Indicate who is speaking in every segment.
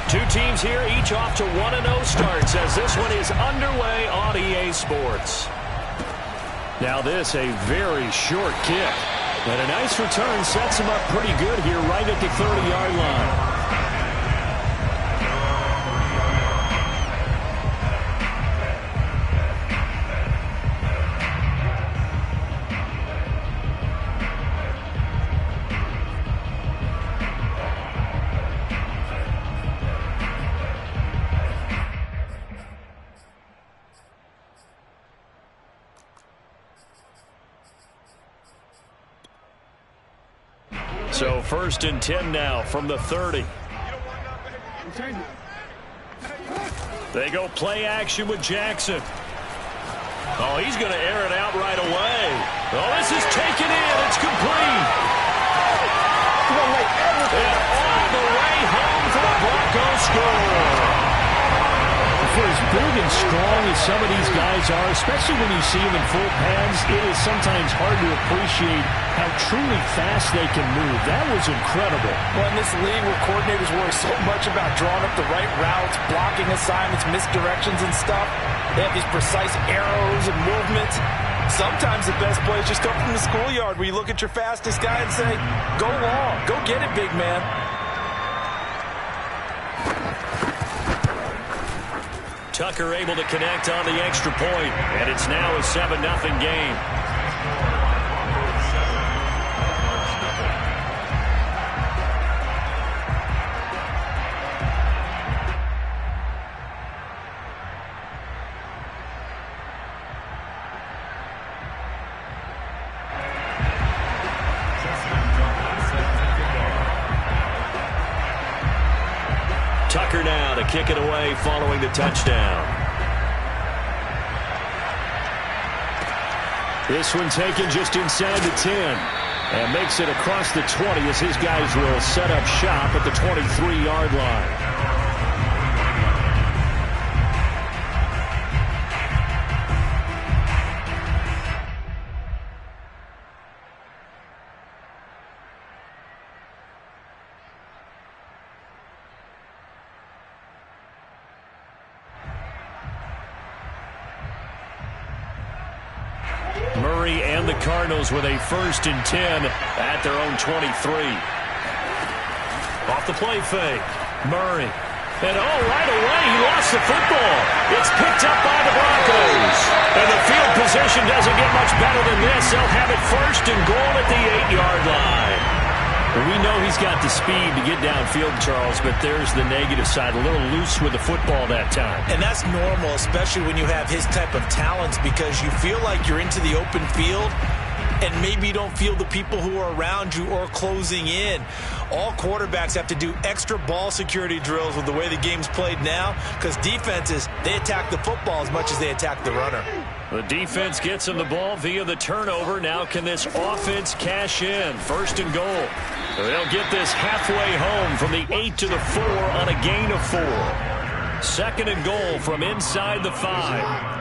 Speaker 1: Two teams here, each off to 1-0 starts as this one is underway on EA Sports. Now this, a very short kick. And a nice return sets him up pretty good here right at the 30-yard line. So 1st and 10 now from the 30. They go play action with Jackson. Oh, he's going to air it out right away. Oh, this is taken in. It's complete. And all the way home for the Broncos score. For as big and strong as some of these guys are, especially when you see them in full pads, it is sometimes hard to appreciate how truly fast they can move. That was incredible.
Speaker 2: Well, in this league where coordinators worry so much about drawing up the right routes, blocking assignments, misdirections and stuff, they have these precise arrows and movements. Sometimes the best plays just come from the schoolyard where you look at your fastest guy and say, go long, go get it, big man.
Speaker 1: Tucker able to connect on the extra point, and it's now a 7-0 game. Tucker now to kick it away following the touchdown. This one taken just inside the 10 and makes it across the 20 as his guys will set up shop at the 23-yard line. Murray and the Cardinals with a 1st and 10 at their own 23. Off the play fake. Murray. And right away he lost the football. It's picked up by the Broncos. And the field position doesn't get much better than this. They'll have it 1st and goal at the 8-yard line. We know he's got the speed to get downfield, Charles, but there's the negative side. A little loose with the football that time.
Speaker 2: And that's normal, especially when you have his type of talents, because you feel like you're into the open field and maybe you don't feel the people who are around you or closing in. All quarterbacks have to do extra ball security drills with the way the game's played now, because defenses, they attack the football as much as they attack the runner.
Speaker 1: The defense gets him the ball via the turnover. Now can this offense cash in? 1st and goal. They'll get this halfway home from the 8 to the 4 on a gain of 4. 2nd and goal from inside the 5.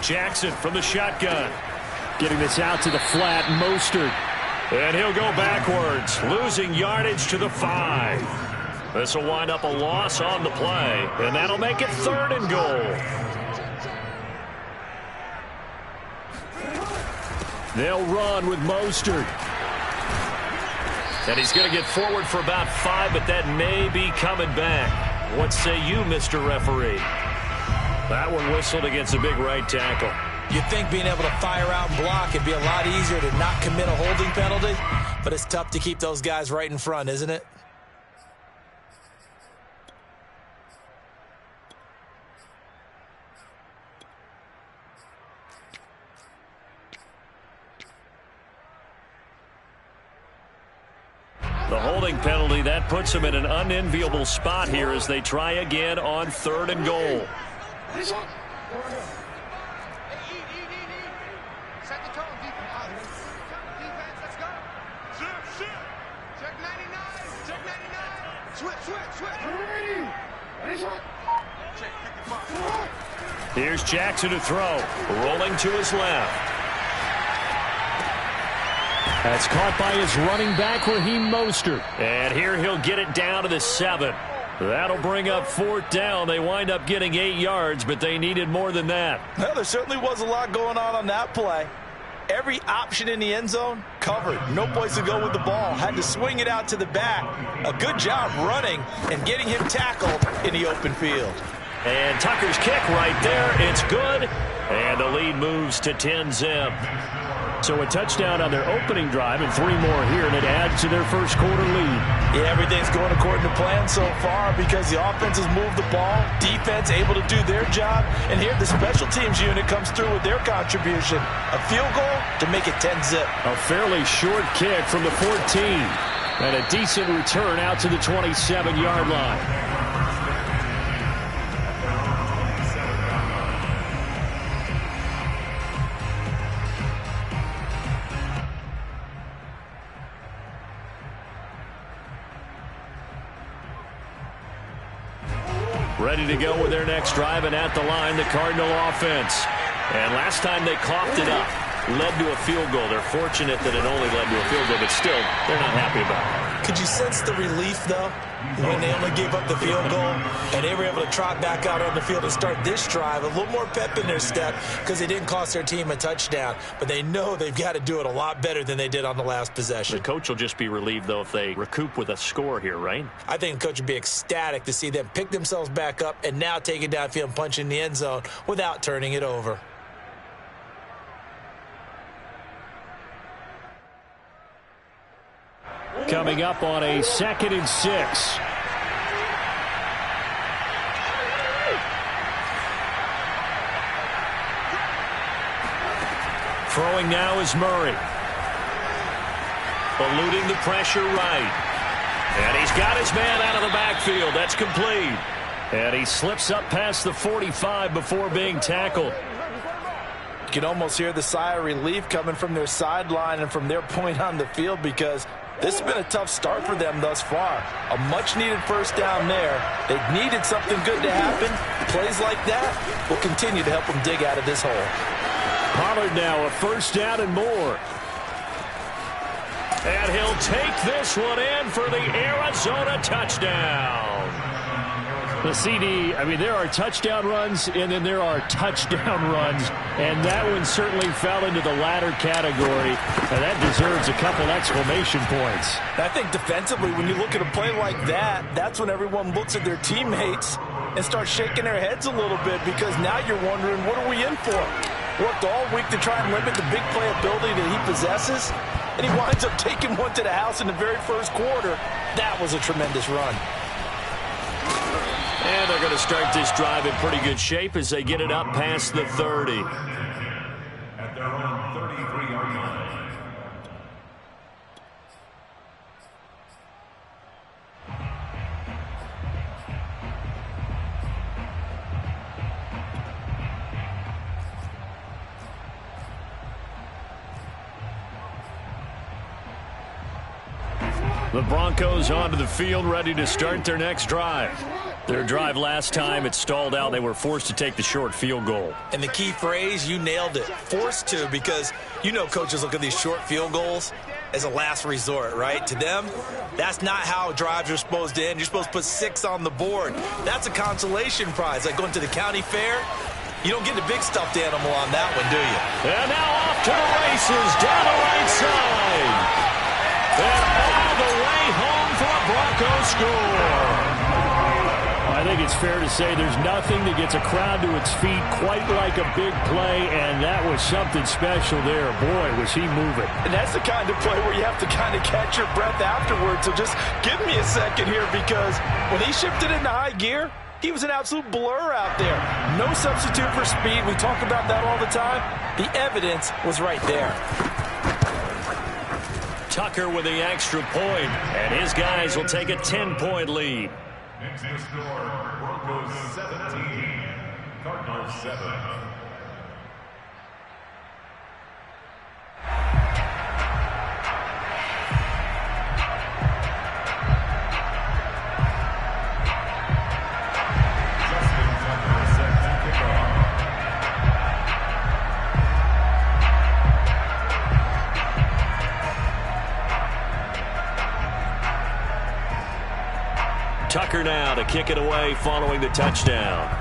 Speaker 1: Jackson from the shotgun. Getting this out to the flat. Mostert. And he'll go backwards, losing yardage to the 5. This will wind up a loss on the play, and that'll make it 3rd and goal. They'll run with Mostert. And he's going to get forward for about 5, but that may be coming back. What say you, Mr. Referee? That one whistled against a big right tackle.
Speaker 2: You'd think being able to fire out and block it'd be a lot easier to not commit a holding penalty, but it's tough to keep those guys right in front, isn't it?
Speaker 1: The holding penalty, that puts them in an unenviable spot here as they try again on 3rd and goal. Here's Jackson to throw. Rolling to his left. That's caught by his running back, Raheem Mostert. And here he'll get it down to the 7. That'll bring up 4th down. They wind up getting 8 yards, but they needed more than that.
Speaker 2: Well, there certainly was a lot going on that play. Every option in the end zone covered. No place to go with the ball. Had to swing it out to the back. A good job running and getting him tackled in the open field.
Speaker 1: And Tucker's kick right there. It's good. And the lead moves to 10-zip. So a touchdown on their opening drive and 3 more here, and it adds to their first quarter lead.
Speaker 2: Yeah, everything's going according to plan so far because the offense has moved the ball, defense able to do their job, and here the special teams unit comes through with their contribution. A field goal to make it 10-zip.
Speaker 1: A fairly short kick from the 14, and a decent return out to the 27-yard line. Ready to go with their next drive, and at the line, the Cardinal offense. And last time they coughed it up, led to a field goal. They're fortunate that it only led to a field goal, but still, they're not happy about it.
Speaker 2: Could you sense the relief, though, when they only gave up the field goal and they were able to trot back out on the field and start this drive? A little more pep in their step because they didn't cost their team a touchdown, but they know they've got to do it a lot better than they did on the last possession.
Speaker 1: The coach will just be relieved, though, if they recoup with a score here, right?
Speaker 2: I think the coach would be ecstatic to see them pick themselves back up and now take it downfield and punch in the end zone without turning it over.
Speaker 1: Coming up on a 2nd and 6. Throwing now is Murray. Eluding the pressure right. And he's got his man out of the backfield. That's complete. And he slips up past the 45 before being tackled.
Speaker 2: You can almost hear the sigh of relief coming from their sideline and from their point on the field because this has been a tough start for them thus far. A much-needed first down there. They needed something good to happen. Plays like that will continue to help them dig out of this hole.
Speaker 1: Pollard now a first down and more. And he'll take this one in for the Arizona touchdown. The CD, I mean, there are touchdown runs, and then there are touchdown runs, and that one certainly fell into the latter category, and that deserves a couple exclamation points.
Speaker 2: I think defensively, when you look at a play like that, that's when everyone looks at their teammates and starts shaking their heads a little bit because now you're wondering, what are we in for? Worked all week to try and limit the big play ability that he possesses, and he winds up taking one to the house in the very first quarter. That was a tremendous run.
Speaker 1: And they're going to start this drive in pretty good shape as they get it up past the 30.
Speaker 3: At their own 33-yard line.
Speaker 1: The Broncos onto the field, ready to start their next drive. Their drive last time, it stalled out. They were forced to take the short field goal.
Speaker 2: And the key phrase, you nailed it. Forced to, because you know coaches look at these short field goals as a last resort, right? To them, that's not how drives are supposed to end. You're supposed to put 6 on the board. That's a consolation prize, like going to the county fair. You don't get the big stuffed animal on that one, do you?
Speaker 1: And now off to the races, down the right side. And all the way home for a Broncos score. I think it's fair to say there's nothing that gets a crowd to its feet quite like a big play, and that was something special there. Boy, was he moving.
Speaker 2: And that's the kind of play where you have to kind of catch your breath afterwards. So just give me a second here, because when he shifted into high gear, he was an absolute blur out there. No substitute for speed. We talk about that all the time. The evidence was right there.
Speaker 1: Tucker with the extra point, and his guys will take a 10-point lead.
Speaker 3: Next to score, Broncos 17, Cardinals 7.
Speaker 1: Tucker now to kick it away following the touchdown.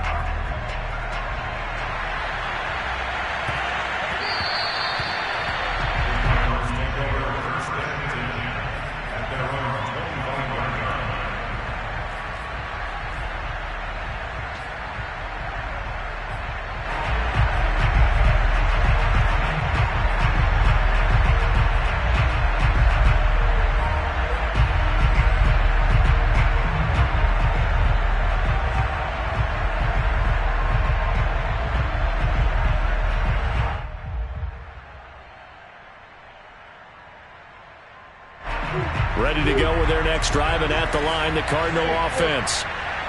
Speaker 1: Ready to go with their next drive, and at the line, the Cardinal offense.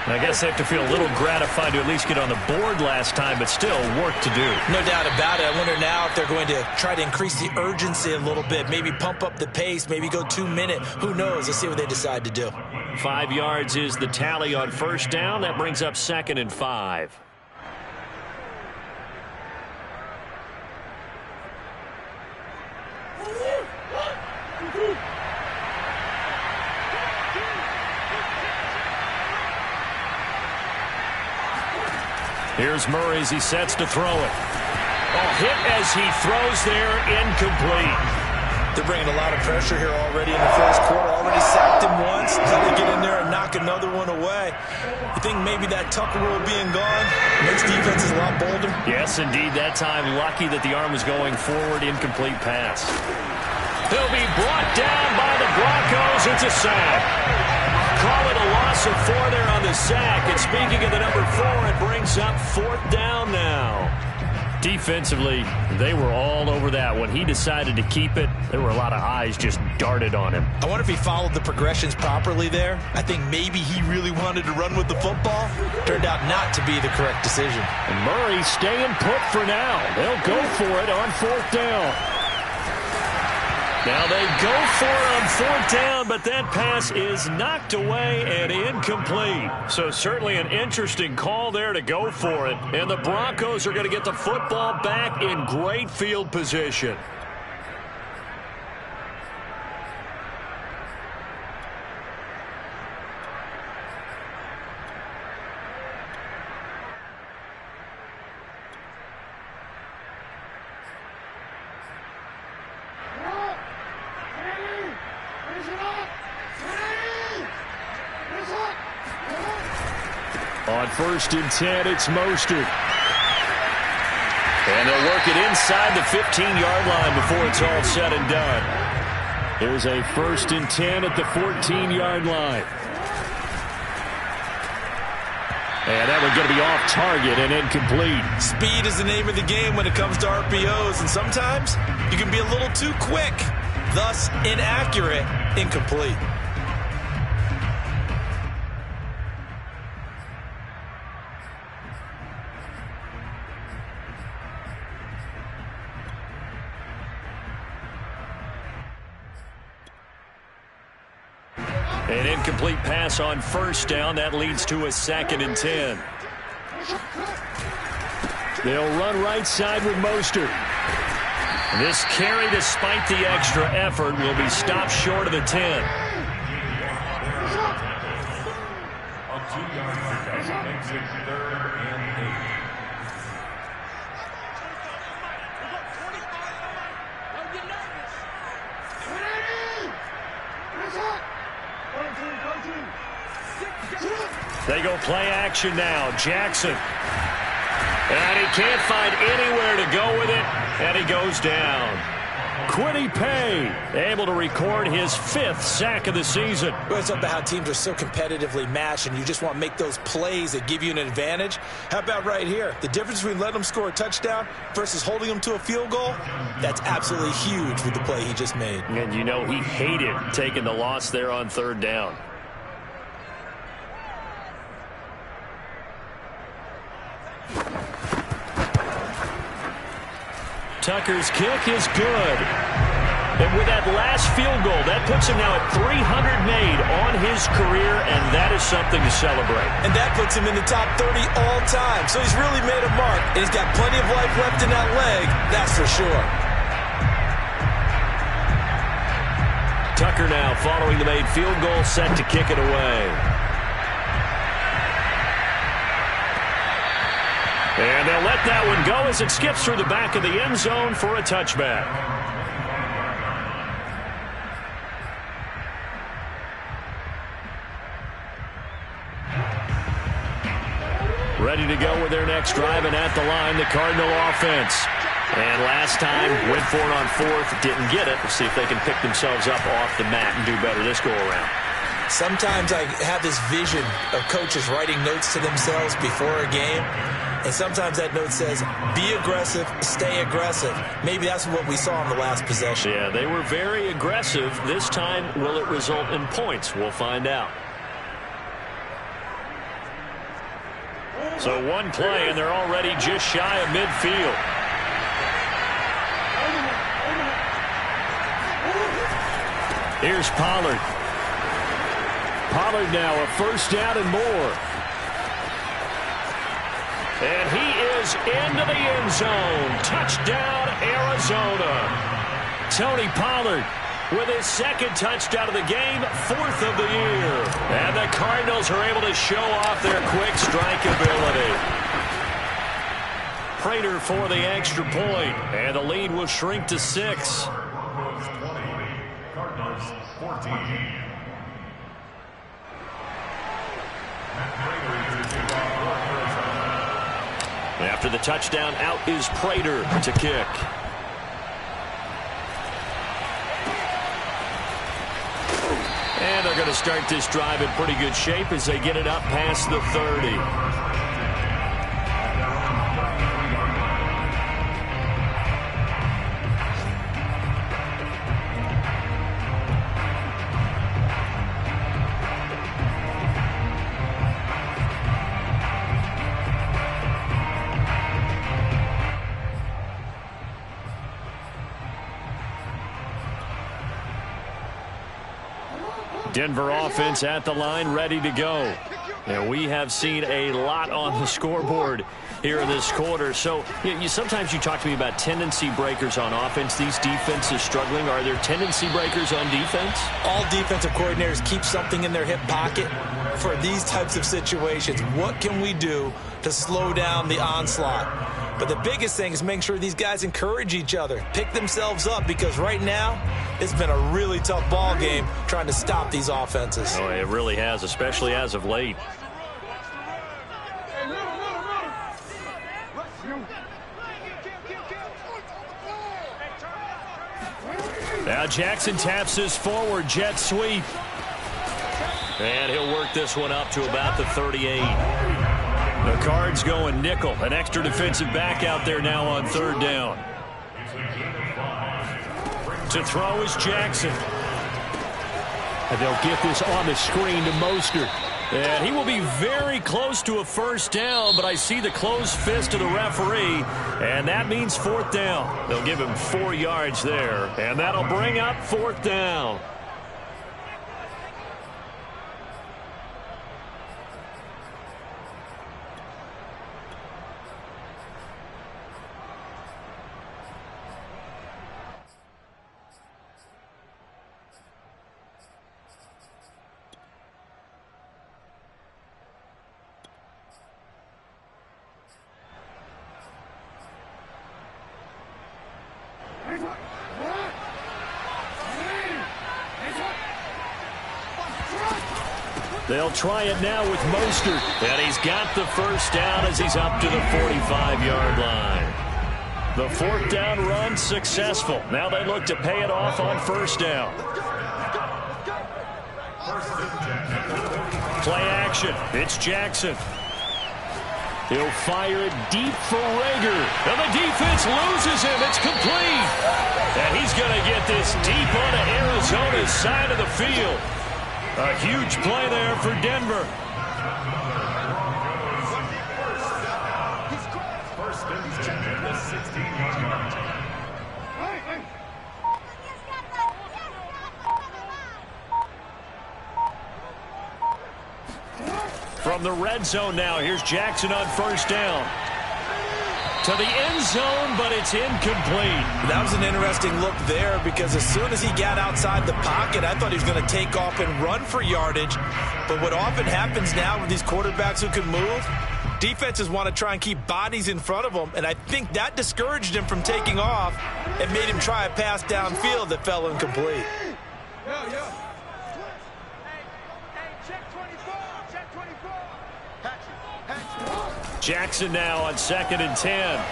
Speaker 1: I guess they have to feel a little gratified to at least get on the board last time, but still work to do.
Speaker 2: No doubt about it. I wonder now if they're going to try to increase the urgency a little bit, maybe pump up the pace, maybe go 2 minute. Who knows? Let's see what they decide to do.
Speaker 1: 5 yards is the tally on first down. That brings up 2nd and 5. Here's Murray as he sets to throw it. Hit as he throws there, incomplete.
Speaker 2: They're bringing a lot of pressure here already in the first quarter. Already sacked him once. Now they get in there and knock another one away. You think maybe that Tucker rule being gone makes defenses a lot bolder?
Speaker 1: Yes, indeed. That time, lucky that the arm was going forward. Incomplete pass. He'll be brought down by the Broncos. It's a sack. Call it a loss of 4 there on the sack. And speaking of the number 4, it brings up 4th down now. Defensively, they were all over that. When he decided to keep it, there were a lot of eyes just darted on him.
Speaker 2: I wonder if he followed the progressions properly there. I think maybe he really wanted to run with the football. Turned out not to be the correct decision.
Speaker 1: And Murray staying put for now. They'll go for it on 4th down. Now they go for it on 4th down, but that pass is knocked away and incomplete. So certainly an interesting call there to go for it. And the Broncos are going to get the football back in great field position. On 1st and 10, it's Mostert. And they'll work it inside the 15-yard line before it's all said and done. There's a 1st and 10 at the 14-yard line. And that one's going to be off target and incomplete.
Speaker 2: Speed is the name of the game when it comes to RPOs, and sometimes you can be a little too quick, thus inaccurate, incomplete.
Speaker 1: An incomplete pass on 1st down. That leads to a 2nd and 10. They'll run right side with Mostert. This carry, despite the extra effort, will be stopped short of the 10.
Speaker 3: A 2-yard pickup makes it 3rd and 8.
Speaker 1: They go play action now. Jackson. And he can't find anywhere to go with it, and he goes down. Kwity Paye able to record his 5th sack of the season.
Speaker 2: Well, it's about how teams are so competitively matched, and you just want to make those plays that give you an advantage. How about right here? The difference between letting them score a touchdown versus holding them to a field goal, that's absolutely huge with the play he just made.
Speaker 1: And you know he hated taking the loss there on 3rd down. Tucker's kick is good. And with that last field goal, that puts him now at 300 made on his career, and that is something to celebrate.
Speaker 2: And that puts him in the top 30 all time. So he's really made a mark, and he's got plenty of life left in that leg, that's for sure.
Speaker 1: Tucker now following the made field goal, set to kick it away. And they'll let that one go as it skips through the back of the end zone for a touchback. Ready to go with their next drive, and at the line, the Cardinal offense. And last time, went for it on fourth, didn't get it. We'll see if they can pick themselves up off the mat and do better this go-around. Sometimes I have this vision of coaches writing notes to themselves before a game, and sometimes that note says, be aggressive, stay aggressive. Maybe that's what we saw in the last possession. Yeah, they were very aggressive. This time, will it result in points? We'll find out. So one play, and they're already just shy of midfield. Here's Pollard. Pollard now a first down and more. And he is into the end zone. Touchdown, Arizona. Tony Pollard with his second touchdown of the game, fourth of the year. And the Cardinals are able to show off their quick strike ability. Prater for the extra point, and the lead will shrink to 6.
Speaker 3: Cardinals 14.
Speaker 1: After the touchdown, out is Prater to kick. And they're going to start this drive in pretty good shape as they get it up past the 30. Denver offense at the line, ready to go. Now, we have seen a lot on the scoreboard here in this quarter. So sometimes you talk to me about tendency breakers on offense. These defenses struggling. Are there tendency breakers on defense?
Speaker 2: All defensive coordinators keep something in their hip pocket for these types of situations. What can we do to slow down the onslaught? But the biggest thing is make sure these guys encourage each other, pick themselves up, because right now it's been a really tough ball game trying to stop these offenses.
Speaker 1: Oh, it really has, especially as of late. Now Jackson taps his forward jet sweep. And he'll work this one up to about the 38. The Cards going nickel. An extra defensive back out there now on third down. To throw is Jackson. And they'll get this on the screen to Mostert. And he will be very close to a first down, but I see the closed fist of the referee, and that means fourth down. They'll give him 4 yards there, and that'll bring up fourth down. They'll try it now with Mostert. And he's got the first down as he's up to the 45-yard line. The fourth down run successful. Now they look to pay it off on first down. Play action. It's Jackson. He'll fire it deep for Rager. And the defense loses him. It's complete. And he's going to get this deep onto Arizona's side of the field. A huge play there for Denver.
Speaker 3: First and 10 at the 16-yard line.
Speaker 1: From the red zone now, here's Jackson on first down. To the end zone, but it's incomplete.
Speaker 2: That was an interesting look there, because as soon as he got outside the pocket, I thought he was going to take off and run for yardage. But what often happens now with these quarterbacks who can move, Defenses want to try and keep bodies in front of them, and I think that discouraged him from taking off and made him try a pass downfield that fell incomplete.
Speaker 1: Jackson now on 2nd and 10.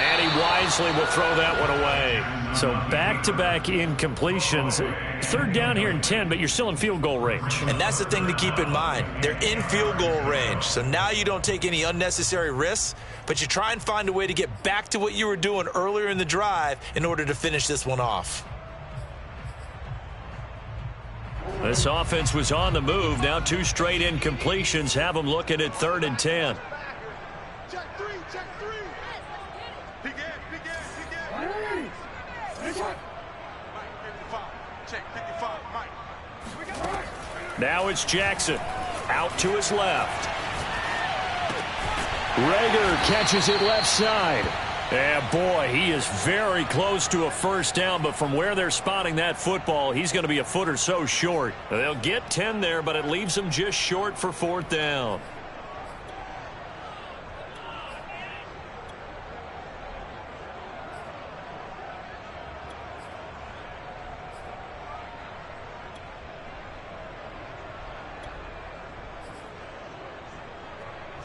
Speaker 1: And he wisely will throw that one away. So back-to-back incompletions. 3rd down here and 10, but you're still in field goal range.
Speaker 2: And that's the thing to keep in mind. They're in field goal range. So now you don't take any unnecessary risks, but you try and find a way to get back to what you were doing earlier in the drive in order to finish this one off.
Speaker 1: This offense was on the move. Now 2 straight incompletions have them looking at 3rd and 10. Now it's Jackson out to his left. Reagor catches it left side. And boy, he is very close to a first down, but from where they're spotting that football, he's going to be a foot or so short. They'll get 10 there, but it leaves them just short for 4th down.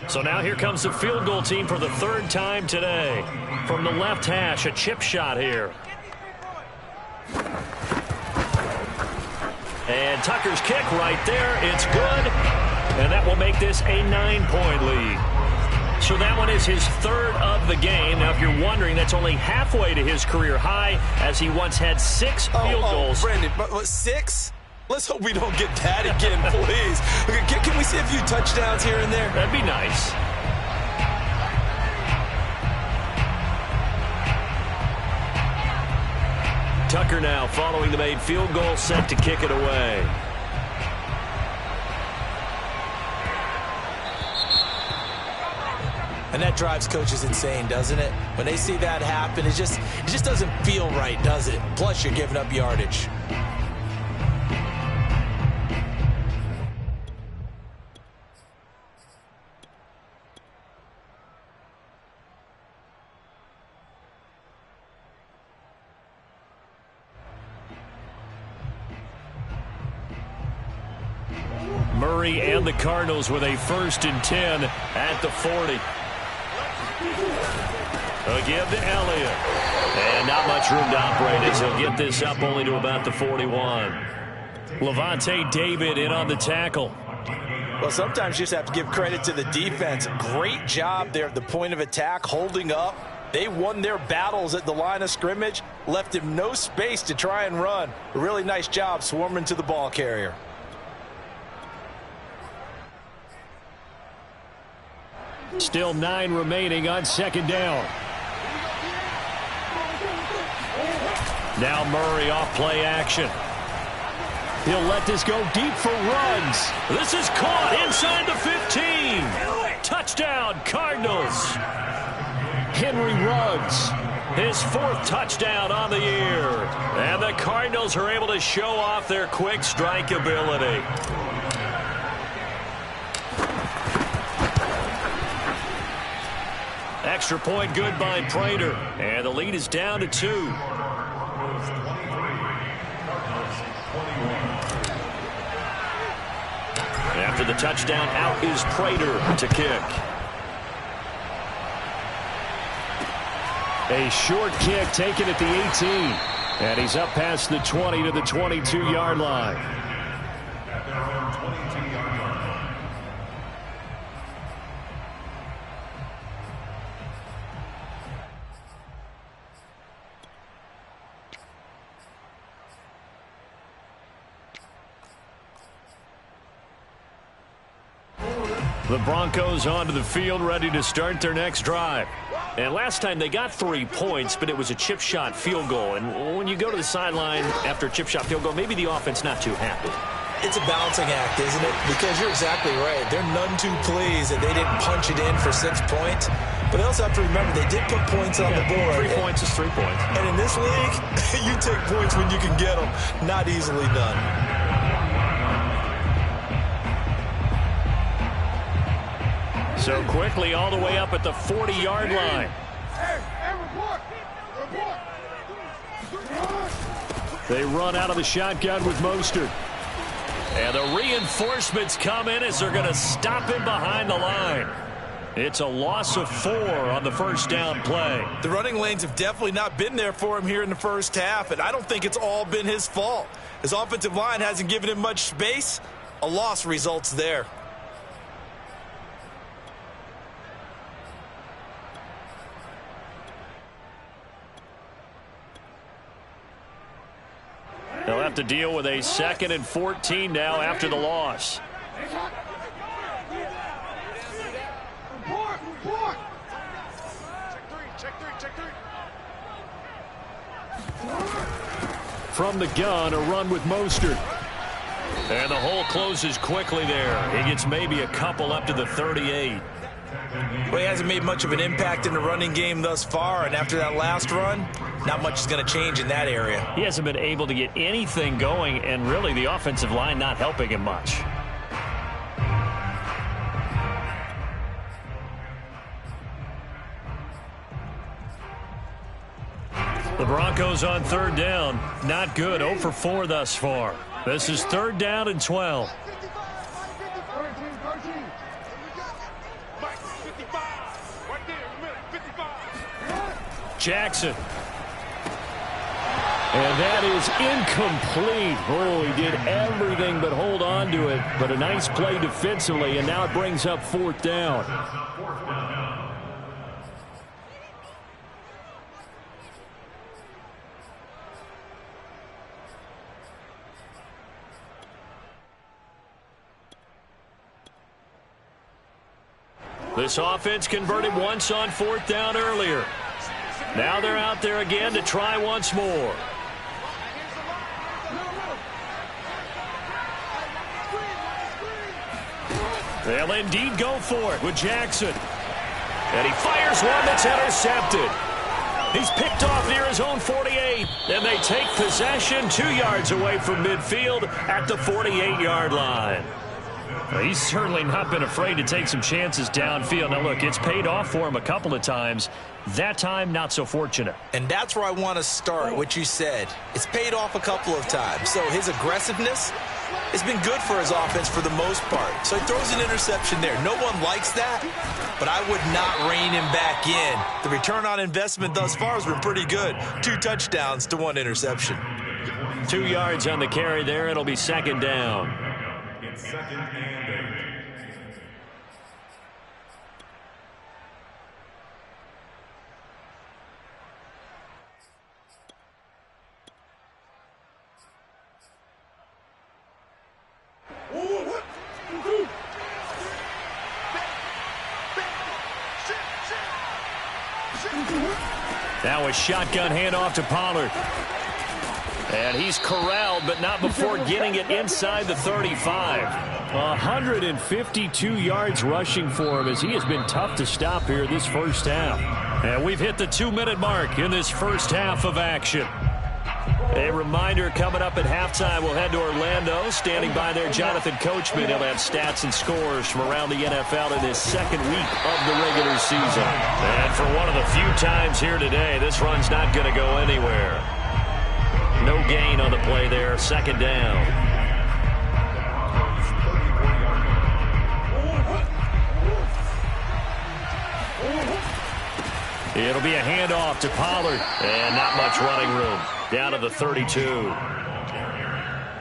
Speaker 1: So now here comes the field goal team for the 3rd time today. From the left hash, a chip shot here. And Tucker's kick right there. It's good. And that will make this a 9-point lead. So that one is his 3rd of the game. Now, if you're wondering, that's only halfway to his career high, as he once had 6 field goals.
Speaker 2: Brandon, but 6? Let's hope we don't get that again, please. Okay, can we see a few touchdowns here and there?
Speaker 1: That'd be nice. Tucker now following the made field goal, set to kick it away.
Speaker 2: And that drives coaches insane, doesn't it? When they see that happen, it just doesn't feel right, does it? Plus, you're giving up yardage.
Speaker 1: Murray and the Cardinals with a 1st and 10 at the 40. A give to Elliott. And not much room to operate as he'll get this up only to about the 41. Levante David in on the tackle.
Speaker 2: Well, sometimes you just have to give credit to the defense. Great job there at the point of attack, holding up. They won their battles at the line of scrimmage, left him no space to try and run. A really nice job swarming to the ball carrier.
Speaker 1: Still 9 remaining on 2nd down. Now Murray off play action. He'll let this go deep for runs. This is caught inside the 15. Touchdown, Cardinals. Henry Ruggs, his 4th touchdown on the year. And the Cardinals are able to show off their quick strike ability. Extra point good by Prater. And the lead is down to 2. After the touchdown, out is Prater to kick. A short kick taken at the 18. And he's up past the 20 to the 22-yard line. The Broncos onto the field, ready to start their next drive. And last time they got 3 points, but it was a chip shot field goal. And when you go to the sideline after a chip shot field goal, maybe the offense not too happy.
Speaker 2: It's a balancing act, isn't it? Because you're exactly right. They're none too pleased that they didn't punch it in for 6 points. But they also have to remember they did put points on the board.
Speaker 1: 3 points is 3 points.
Speaker 2: And in this league, you take points when you can get them. Not easily done.
Speaker 1: So quickly all the way up at the 40-yard line. They run out of the shotgun with Mostert. And the reinforcements come in as they're going to stop him behind the line. It's a loss of 4 on the first down play.
Speaker 2: The running lanes have definitely not been there for him here in the first half, and I don't think it's all been his fault. His offensive line hasn't given him much space. A loss results there.
Speaker 1: They'll have to deal with a 2nd and 14 now after the loss. From the gun, a run with Mostert. And the hole closes quickly there. He gets maybe a couple up to the 38.
Speaker 2: Well, he hasn't made much of an impact in the running game thus far, and after that last run, not much is going to change in that area.
Speaker 1: He hasn't been able to get anything going, and really the offensive line not helping him much. The Broncos on 3rd down. Not good. 0 for 4 thus far. This is 3rd down and 12. Jackson. And that is incomplete. Oh, he did everything but hold on to it. But a nice play defensively, and now it brings up 4th down. This offense converted once on 4th down earlier. Now they're out there again to try once more. They'll indeed go for it with Jackson. And he fires one that's intercepted. He's picked off near his own 48. And they take possession 2 yards away from midfield at the 48-yard line. He's certainly not been afraid to take some chances downfield. Now, look, it's paid off for him a couple of times. That time, not so fortunate.
Speaker 2: And that's where I want to start, what you said. It's paid off a couple of times. So his aggressiveness has been good for his offense for the most part. So he throws an interception there. No one likes that, but I would not rein him back in. The return on investment thus far has been pretty good. 2 touchdowns to 1 interception.
Speaker 1: 2 yards on the carry there. It'll be 2nd down.
Speaker 3: It's 2nd and 8.
Speaker 1: Now a shotgun handoff to Pollard. And he's corralled, but not before getting it inside the 35. 152 yards rushing for him as he has been tough to stop here this first half. And we've hit the 2-minute mark in this first half of action. A reminder coming up at halftime, we'll head to Orlando. Standing by there, Jonathan Coachman. He'll have stats and scores from around the NFL in his 2nd week of the regular season. And for one of the few times here today, this run's not going to go anywhere. No gain on the play there, 2nd down. It'll be a handoff to Pollard, and not much running room. Down to the 32.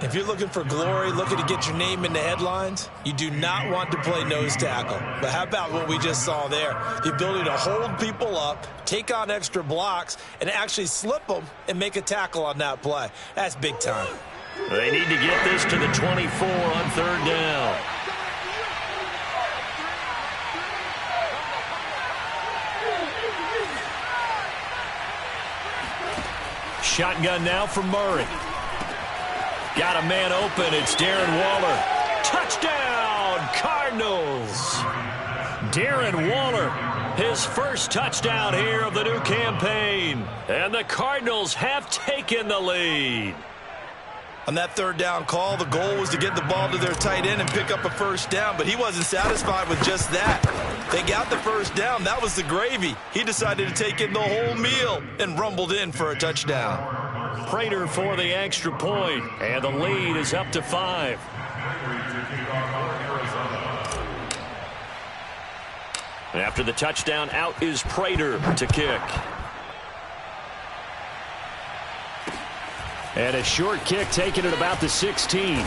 Speaker 2: If you're looking for glory, looking to get your name in the headlines, you do not want to play nose tackle. But how about what we just saw there? The ability to hold people up, take on extra blocks, and actually slip them and make a tackle on that play. That's big time.
Speaker 1: They need to get this to the 24 on 3rd down. Shotgun now for Murray. Got a man open. It's Darren Waller. Touchdown, Cardinals. Darren Waller, his first touchdown here of the new campaign. And the Cardinals have taken the lead.
Speaker 2: On that third down call, the goal was to get the ball to their tight end and pick up a first down, but he wasn't satisfied with just that. They got the first down. That was the gravy. He decided to take in the whole meal and rumbled in for a touchdown.
Speaker 1: Prater for the extra point, and the lead is up to 5. After the touchdown, out is Prater to kick. And a short kick taken at about the 16.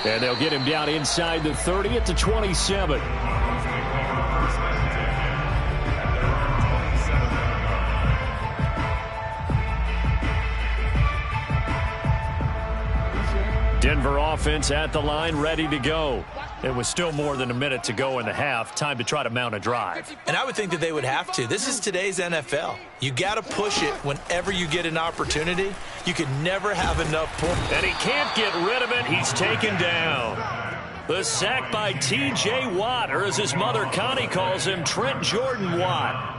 Speaker 1: And they'll get him down inside the 30 at the 27. Denver offense at the line, ready to go. It was still more than a minute to go in the half. Time to try to mount a drive.
Speaker 2: And I would think that they would have to. This is today's NFL. You got to push it whenever you get an opportunity. You can never have enough points.
Speaker 1: And he can't get rid of it. He's taken down. The sack by T.J. Watt, or as his mother Connie calls him, Trent Jordan Watt.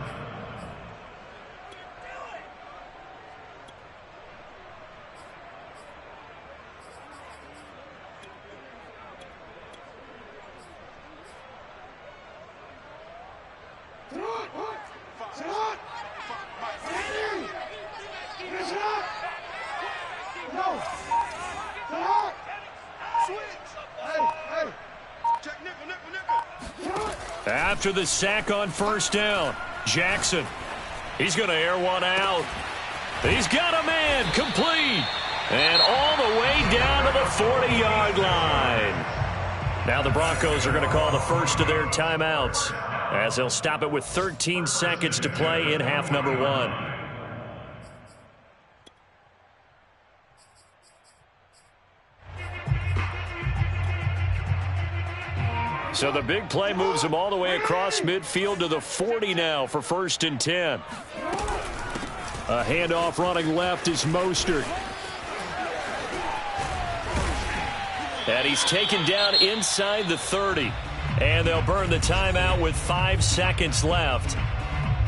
Speaker 1: After the sack on first down, Jackson. He's going to air one out. He's got a man complete. And all the way down to the 40-yard line. Now the Broncos are going to call the first of their timeouts as they'll stop it with 13 seconds to play in half number 1. So the big play moves him all the way across midfield to the 40 now for 1st and 10. A handoff running left is Mostert. And he's taken down inside the 30. And they'll burn the timeout with 5 seconds left.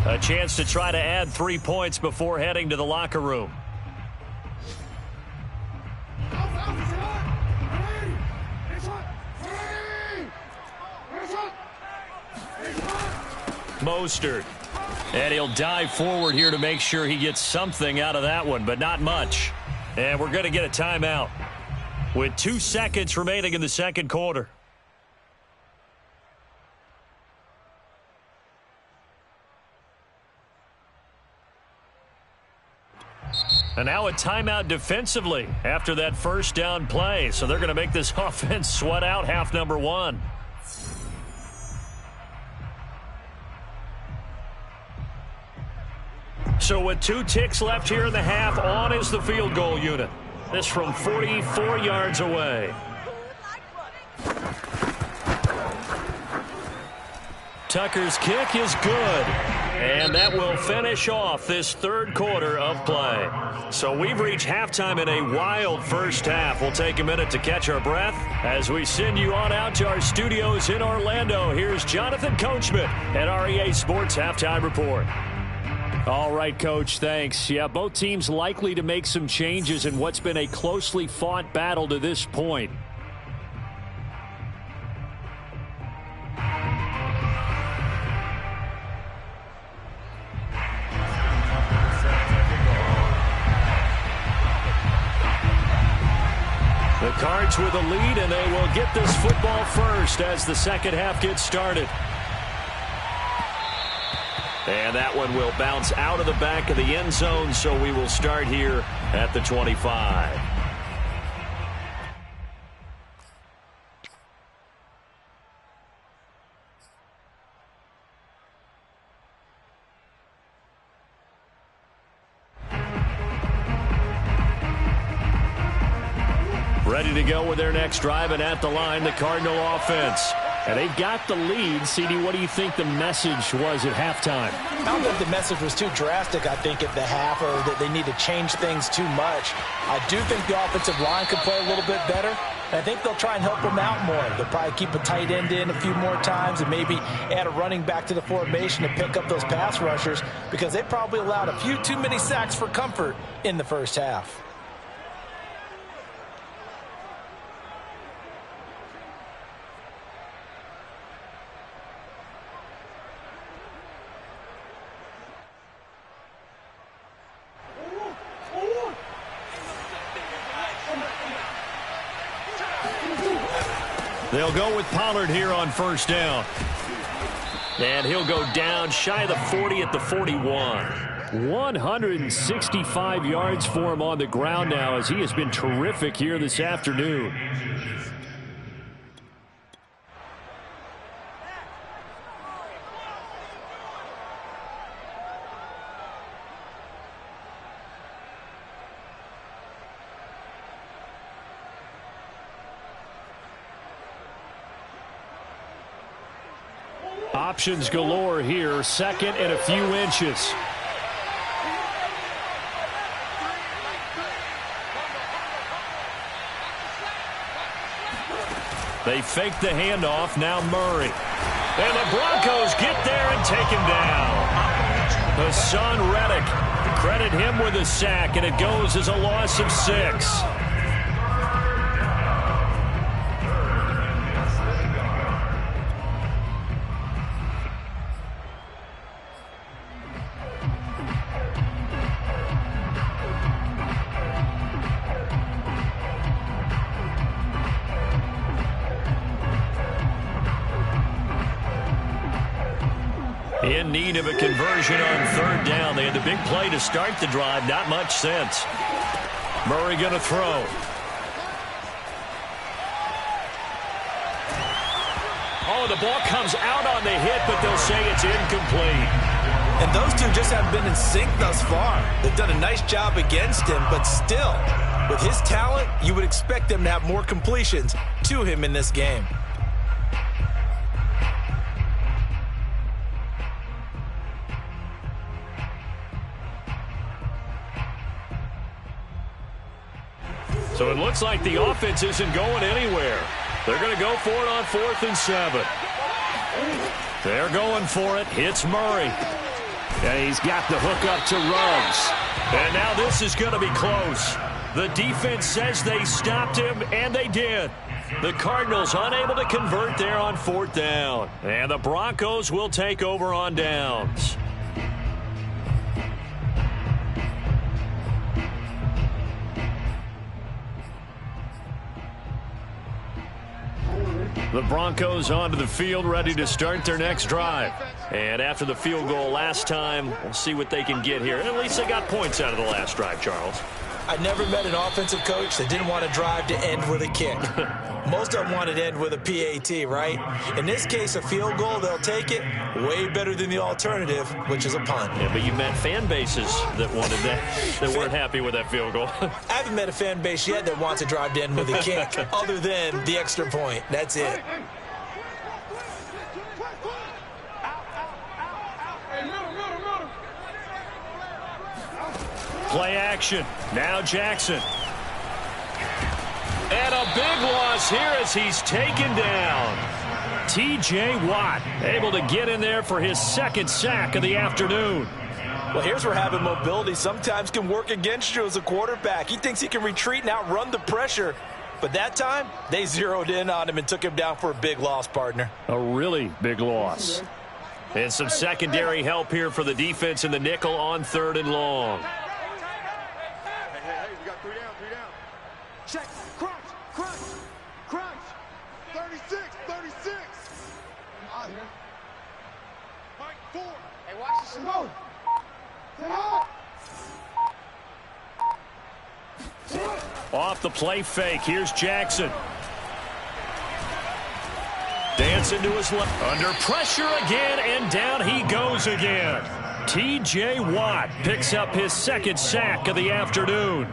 Speaker 1: A chance to try to add 3 points before heading to the locker room. Mostert. And he'll dive forward here to make sure he gets something out of that one, but not much. And we're going to get a timeout with 2 seconds remaining in the second quarter. And now a timeout defensively after that first down play. So they're going to make this offense sweat out half number 1. So with 2 ticks left here in the half, on is the field goal unit. This from 44 yards away. Tucker's kick is good. And that will finish off this third quarter of play. So we've reached halftime in a wild first half. We'll take a minute to catch our breath as we send you on out to our studios in Orlando. Here's Jonathan Coachman at REA Sports Halftime Report. All right, Coach, thanks. Yeah, both teams likely to make some changes in what's been a closely fought battle to this point. The Cards with a lead, and they will get this football first as the second half gets started. And that one will bounce out of the back of the end zone, so we will start here at the 25. Ready to go with their next drive, and at the line, the Cardinal offense. And they've got the lead. CD, what do you think the message was at halftime?
Speaker 4: I don't think the message was too drastic, I think, at the half, or that they need to change things too much. I do think the offensive line could play a little bit better. And I think they'll try and help them out more. They'll probably keep a tight end in a few more times and maybe add a running back to the formation to pick up those pass rushers, because they probably allowed a few too many sacks for comfort in the first half.
Speaker 1: They'll go with Pollard here on first down. And he'll go down shy of the 40 at the 41. 165 yards for him on the ground now as he has been terrific here this afternoon. Options galore here. Second and a few inches. They fake the handoff. Now Murray. And the Broncos get there and take him down. Hassan Reddick. Credit him with a sack, and it goes as a loss of 6. In need of a conversion on third down. They had the big play to start the drive. Not much sense. Murray going to throw. Oh, the ball comes out on the hit, but they'll say it's incomplete.
Speaker 2: And those two just haven't been in sync thus far. They've done a nice job against him, but still, with his talent, you would expect them to have more completions to him in this game.
Speaker 1: So it looks like the offense isn't going anywhere. They're going to go for it on 4th and 7. They're going for it. Hits Murray. And he's got the hook up to Ruggs. And now this is going to be close. The defense says they stopped him, and they did. The Cardinals unable to convert there on 4th down. And the Broncos will take over on downs. The Broncos onto the field, ready to start their next drive. And after the field goal last time, we'll see what they can get here. And at least they got points out of the last drive, Charles.
Speaker 2: I never met an offensive coach that didn't want a drive to end with a kick. Most of them want it to end with a PAT, right? In this case, a field goal, they'll take it. Way better than the alternative, which is a punt.
Speaker 1: Yeah, but you met fan bases that wanted that, that weren't happy with that field goal.
Speaker 2: I haven't met a fan base yet that wants a drive to end with a kick, other than the extra point. That's it.
Speaker 1: Play action. Now Jackson. And a big loss here as he's taken down. T.J. Watt able to get in there for his second sack of the afternoon.
Speaker 2: Well, here's where having mobility sometimes can work against you as a quarterback. He thinks he can retreat and outrun the pressure. But that time, they zeroed in on him and took him down for a big loss, partner.
Speaker 1: A really big loss. And some secondary help here for the defense in the nickel on 3rd and long.
Speaker 3: Hey, we got 3 down. Check, crunch. 36. Out here. Mike, 4. Hey, watch this. Go.
Speaker 1: Off the play fake. Here's Jackson. Dancing to his left. Under pressure again, and down he goes again. T.J. Watt picks up his second sack of the afternoon.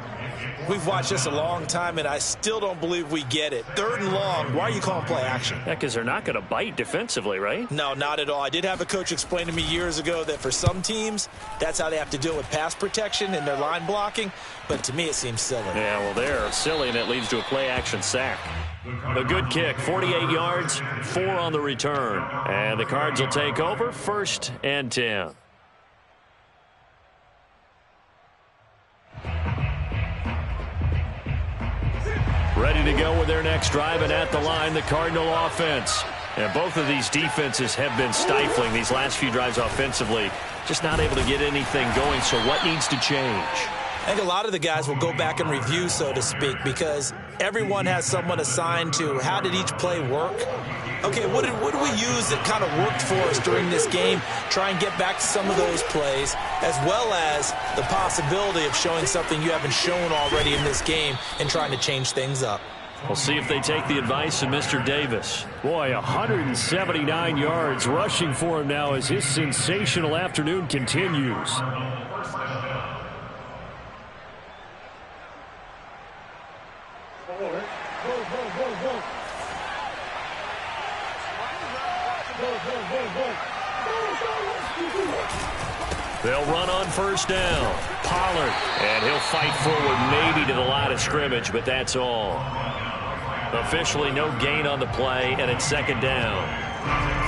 Speaker 2: We've watched this a long time, and I still don't believe we get it. 3rd and long, why are you calling play action?
Speaker 1: Yeah, because they're not going to bite defensively, right?
Speaker 2: No, not at all. I did have a coach explain to me years ago that for some teams, that's how they have to deal with pass protection and their line blocking. But to me, it seems silly.
Speaker 1: Yeah, well, they're silly, and it leads to a play action sack. A good kick, 48 yards, 4 on the return. And the Cards will take over 1st and 10. Ready to go with their next drive, and at the line, the Cardinal offense. And both of these defenses have been stifling these last few drives offensively. Just not able to get anything going, so what needs to change?
Speaker 2: I think a lot of the guys will go back and review, so to speak, because Everyone has someone assigned to how did each play work. Okay, what did we use that kind of worked for us during this game? Try and get back to some of those plays, as well as the possibility of showing something you haven't shown already in this game and trying to change things up.
Speaker 1: We'll see if they take the advice of Mr. Davis. Boy, 179 yards rushing for him now as his sensational afternoon continues. They'll run on first down. Pollard, and he'll fight forward maybe to the line of scrimmage, but that's all. Officially no gain on the play, and it's second down.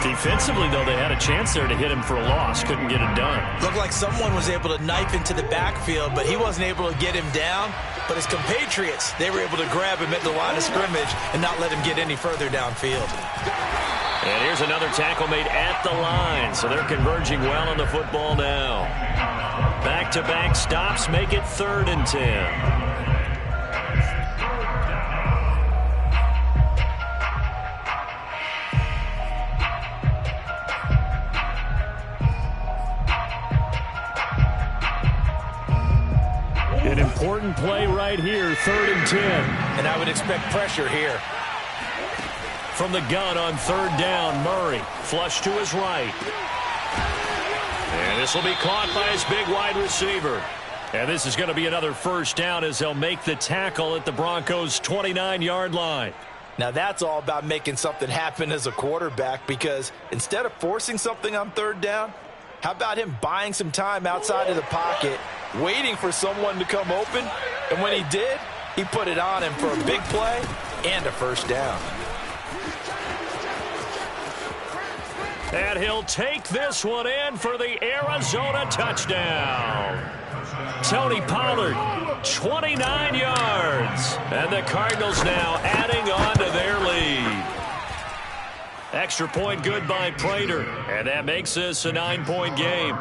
Speaker 1: Defensively, though, they had a chance there to hit him for a loss. Couldn't get it done.
Speaker 2: Looked like someone was able to knife into the backfield, but he wasn't able to get him down. But his compatriots, they were able to grab him at the line of scrimmage and not let him get any further downfield.
Speaker 1: And here's another tackle made at the line, so they're converging well on the football now. Back-to-back stops make it 3rd and 10. An important play right here, 3rd and 10.
Speaker 4: And I would expect pressure here.
Speaker 1: From the gun on 3rd down, Murray. Flush to his right. And this will be caught by his big wide receiver. And this is going to be another first down as they'll make the tackle at the Broncos' 29-yard line.
Speaker 4: Now that's all about making something happen as a quarterback, because instead of forcing something on 3rd down, how about him buying some time outside of the pocket, waiting for someone to come open, and when he did, he put it on him for a big play and a first down.
Speaker 1: And he'll take this one in for the Arizona touchdown. Tony Pollard, 29 yards. And the Cardinals now adding on to their lead. Extra point good by Prater. And that makes this a 9-point game.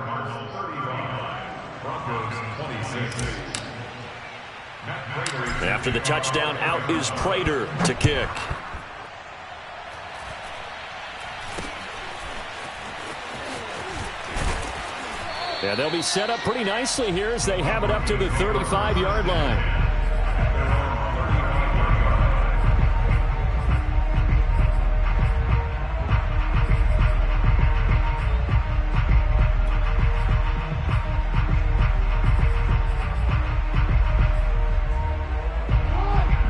Speaker 1: After the touchdown, out is Prater to kick. Yeah, they'll be set up pretty nicely here as they have it up to the 35-yard line.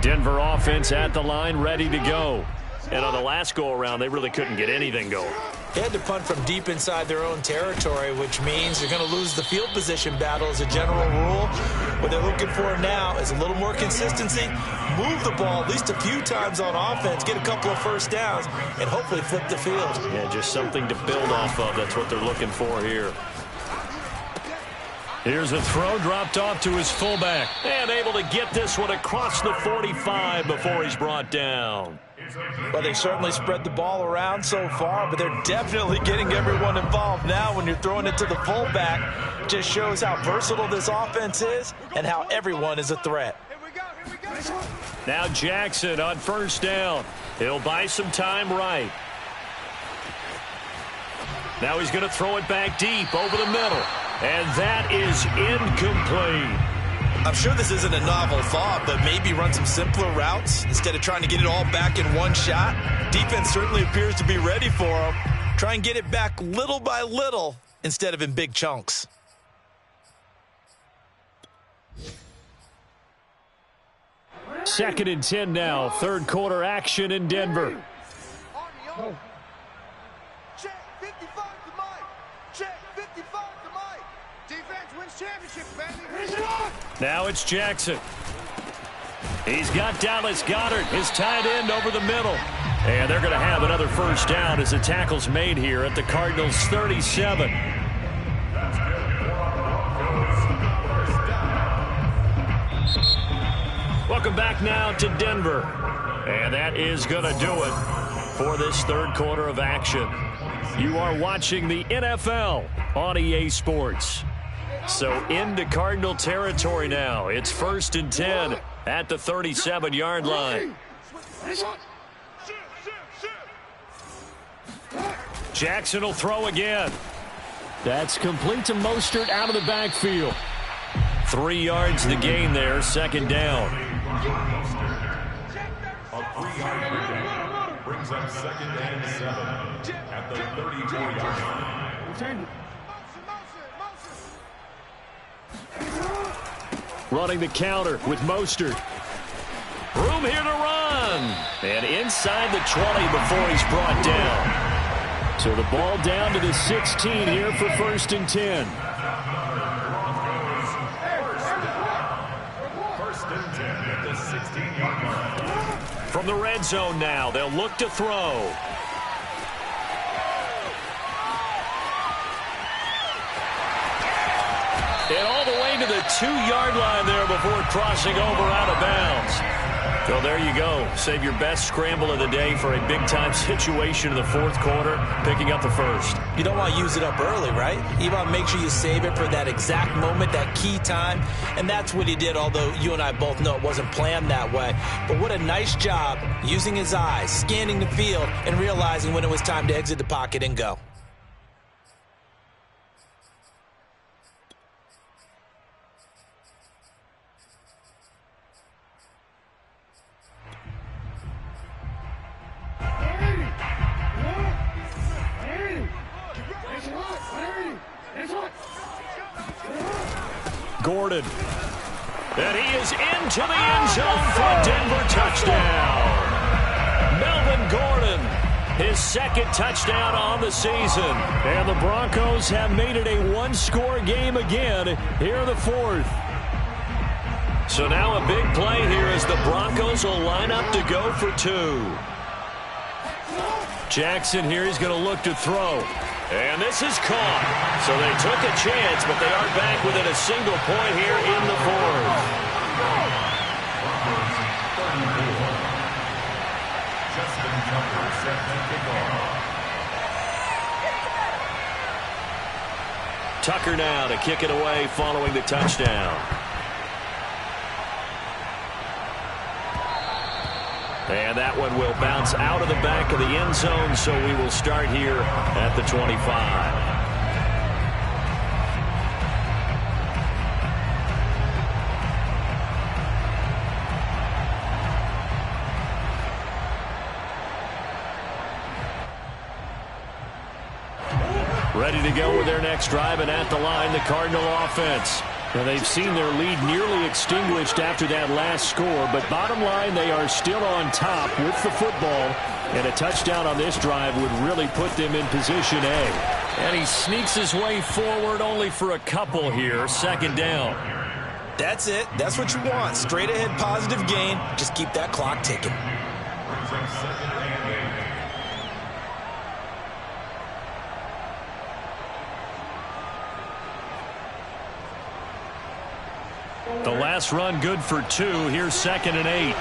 Speaker 1: Denver offense at the line, ready to go. And on the last go-around, they really couldn't get anything going.
Speaker 2: They had to punt from deep inside their own territory, which means they're going to lose the field position battle as a general rule. What they're looking for now is a little more consistency, move the ball at least a few times on offense, get a couple of first downs, and hopefully flip the field.
Speaker 1: Yeah, just something to build off of. That's what they're looking for here. Here's a throw dropped off to his fullback. And able to get this one across the 45 before he's brought down.
Speaker 4: Well, they certainly spread the ball around so far, but they're definitely getting everyone involved now when you're throwing it to the fullback. Just shows how versatile this offense is and how everyone is a threat.
Speaker 1: Now Jackson on first down. He'll buy some time right. Now he's going to throw it back deep over the middle. And that is incomplete.
Speaker 2: I'm sure this isn't a novel thought, but maybe run some simpler routes instead of trying to get it all back in one shot. Defense certainly appears to be ready for him. Try and get it back little by little instead of in big chunks.
Speaker 1: Second and 10 now. Third quarter action in Denver.
Speaker 3: Check 55 to Mike. Check 55 to Mike. Defense wins championship, baby.
Speaker 1: Now it's Jackson. He's got Dallas Goedert, his tight end, over the middle. And they're going to have another first down as the tackle's made here at the Cardinals' 37. Welcome back now to Denver. And that is going to do it for this third quarter of action. You are watching the NFL on EA Sports. So into Cardinal territory now. It's 1st and 10 at the 37-yard line. Jackson will throw again. That's complete to Mostert out of the backfield. 3 yards to gain there, second down.
Speaker 5: A 3-yard pickup brings up second and 7 at the 34-yard line.
Speaker 1: Running the counter with Mostert. Room here to run. And inside the 20 before he's brought down. So the ball down to the 16 here for 1st and 10.
Speaker 5: First and 10 at the 16-yard line.
Speaker 1: From the red zone now, they'll look to throw. And all the way to the 2-yard line there before crossing over out of bounds. So there you go. Save your best scramble of the day for a big-time situation in the 4th quarter, picking up the 1st.
Speaker 2: You don't want to use it up early, right? You want to make sure you save it for that exact moment, that key time. And that's what he did, although you and I both know it wasn't planned that way. But what a nice job using his eyes, scanning the field, and realizing when it was time to exit the pocket and go.
Speaker 1: Gordon. And he is into the end zone for a Denver touchdown. Melvin Gordon, his 2nd touchdown on the season. And the Broncos have made it a 1-score game again here in the 4th. So now a big play here as the Broncos will line up to go for 2. Jackson here, he's going to look to throw. And this is caught. So they took a chance, but they are back within a single point here in the 4th.
Speaker 5: Justin Tucker set to kick off.
Speaker 1: Tucker now to kick it away following the touchdown. And that one will bounce out of the back of the end zone, so we will start here at the 25. Ready to go with their next drive, and at the line, the Cardinal offense. Now, they've seen their lead nearly extinguished after that last score, but bottom line, they are still on top with the football, and a touchdown on this drive would really put them in position A. And he sneaks his way forward only for a couple here, 2nd down.
Speaker 2: That's it. That's what you want. Straight ahead positive gain. Just keep that clock ticking.
Speaker 1: The last run good for 2. Here's 2nd and 8.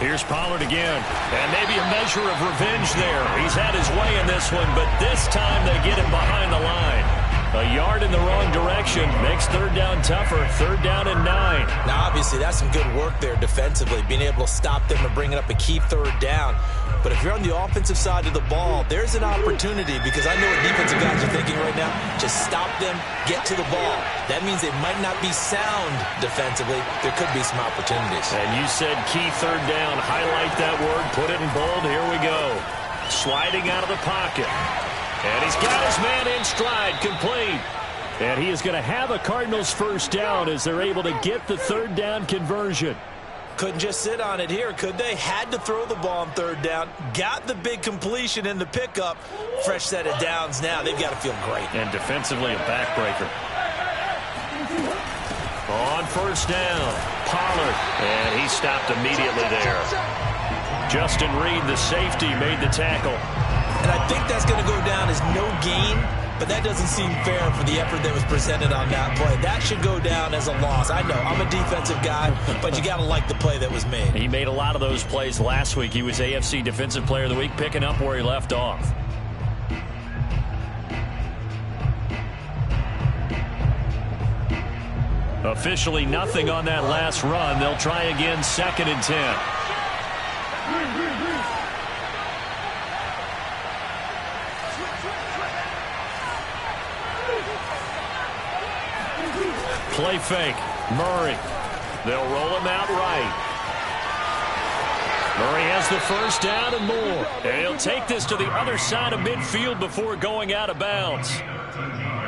Speaker 1: Here's Pollard again. And maybe a measure of revenge there. He's had his way in this one, but this time they get him behind the line. A yard in the wrong direction makes 3rd down tougher. 3rd down and 9.
Speaker 2: Now, obviously, that's some good work there defensively, being able to stop them and bringing up a key 3rd down. But if you're on the offensive side of the ball, there's an opportunity, because I know what defensive guys are thinking right now. Just stop them, get to the ball. That means they might not be sound defensively. There could be some opportunities.
Speaker 1: And you said key 3rd down. Highlight that word. Put it in bold. Here we go. Sliding out of the pocket. And he's got his man in stride, complete. And he is going to have a Cardinals 1st down as they're able to get the 3rd down conversion.
Speaker 2: Couldn't just sit on it here, could they? Had to throw the ball on 3rd down. Got the big completion in the pickup. Fresh set of downs now. They've got to feel great.
Speaker 1: And defensively a backbreaker. On 1st down, Pollard. And he stopped immediately there. Justin Reed, the safety, made the tackle.
Speaker 2: And I think that's going to go down as no gain, but that doesn't seem fair for the effort that was presented on that play. That should go down as a loss. I know, I'm a defensive guy, but you got to like the play that was made.
Speaker 1: He made a lot of those plays last week. He was AFC Defensive Player of the Week, picking up where he left off. Officially nothing on that last run. They'll try again, 2nd and 10. Play fake. Murray. They'll roll him out right. Murray has the first down and more. And he'll take this to the other side of midfield before going out of bounds.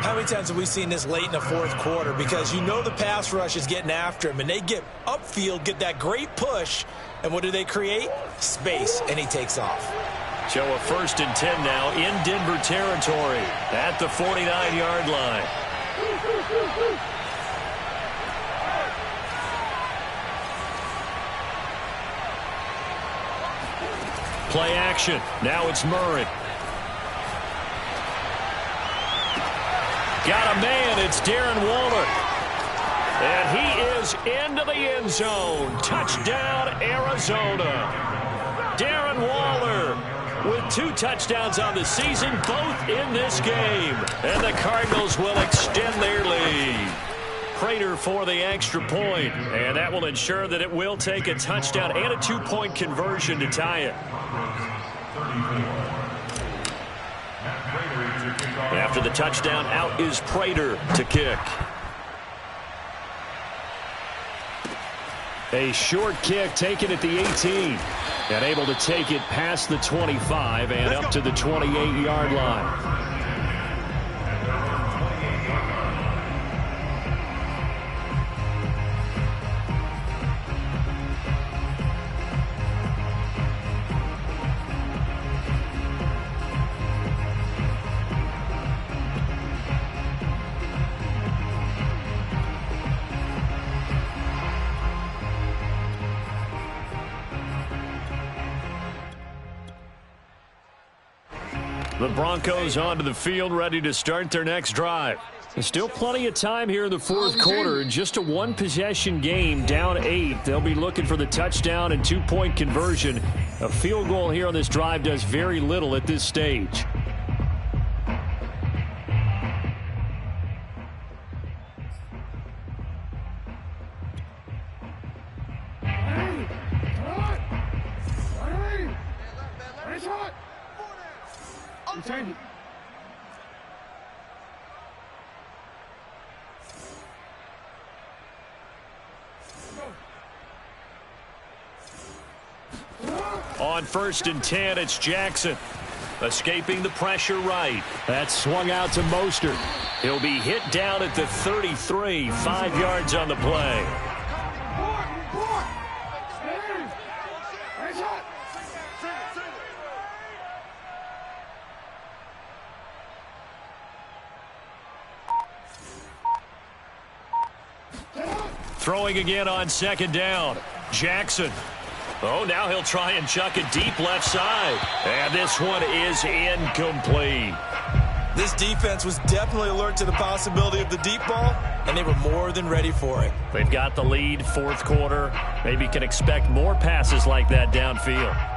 Speaker 2: How many times have we seen this late in the fourth quarter? Because you know the pass rush is getting after him, and they get upfield, get that great push, and what do they create? Space, and he takes off.
Speaker 1: So a 1st and 10 now in Denver territory at the 49-yard line. Play action. Now it's Murray. Got a man. It's Darren Waller. And he is into the end zone. Touchdown, Arizona. Darren Waller with 2 touchdowns on the season, both in this game. And the Cardinals will extend their lead. Prater for the extra point, and that will ensure that it will take a touchdown and a 2-point conversion to tie it. After the touchdown, out is Prater to kick. A short kick taken at the 18, and able to take it past the 25 and up to the 28-yard line. The Broncos onto the field, ready to start their next drive. There's still plenty of time here in the fourth quarter. Just a 1-possession game, down 8. They'll be looking for the touchdown and 2-point conversion. A field goal here on this drive does very little at this stage. On 1st and 10, it's Jackson. Escaping the pressure right. That's swung out to Mostert. He'll be hit down at the 33, 5 yards on the play. Throwing again on 2nd down. Jackson. Oh, now he'll try and chuck it deep left side. And this one is incomplete.
Speaker 2: This defense was definitely alert to the possibility of the deep ball, and they were more than ready for it.
Speaker 1: They've got the lead, fourth quarter. Maybe can expect more passes like that downfield.